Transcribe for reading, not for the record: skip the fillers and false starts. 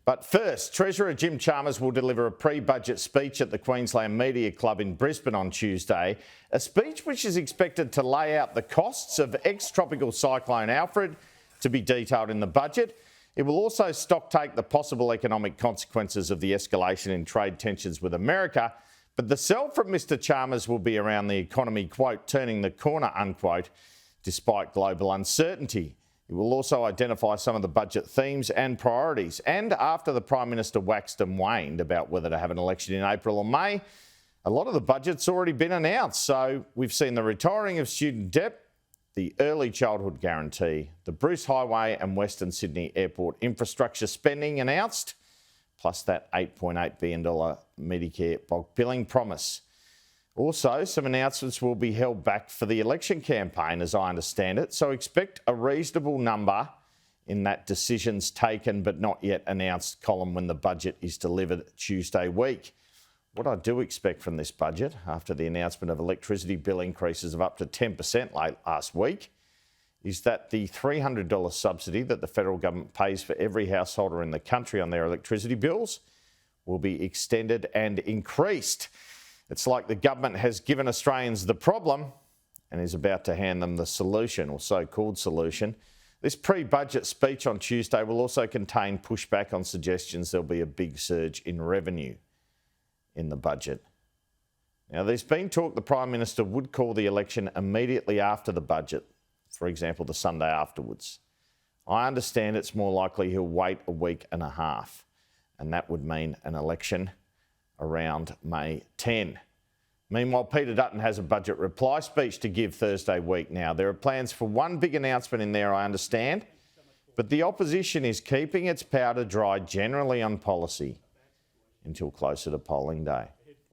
But first, Treasurer Jim Chalmers will deliver a pre-budget speech at the Queensland Media Club in Brisbane on Tuesday, a speech which is expected to lay out the costs of ex-tropical Cyclone Alfred, to be detailed in the budget. It will also stocktake the possible economic consequences of the escalation in trade tensions with America, but the sell from Mr Chalmers will be around the economy, quote, turning the corner, unquote, despite global uncertainty. It will also identify some of the budget themes and priorities. And after the Prime Minister waxed and waned about whether to have an election in April or May, a lot of the budget's already been announced. So we've seen the retiring of student debt, the early childhood guarantee, the Bruce Highway and Western Sydney Airport infrastructure spending announced, plus that $8.8 billion Medicare bulk billing promise. Also, some announcements will be held back for the election campaign, as I understand it, so expect a reasonable number in that decisions taken but not yet announced column when the budget is delivered Tuesday week. What I do expect from this budget, after the announcement of electricity bill increases of up to 10% late last week, is that the $300 subsidy that the federal government pays for every householder in the country on their electricity bills will be extended and increased. It's like the government has given Australians the problem and is about to hand them the solution, or so-called solution. This pre-budget speech on Tuesday will also contain pushback on suggestions there'll be a big surge in revenue in the budget. Now, there's been talk the Prime Minister would call the election immediately after the budget, for example, the Sunday afterwards. I understand it's more likely he'll wait a week and a half, and that would mean an election around May 10. Meanwhile, Peter Dutton has a budget reply speech to give Thursday week now. There are plans for one big announcement in there, I understand, but the opposition is keeping its powder dry generally on policy until closer to polling day.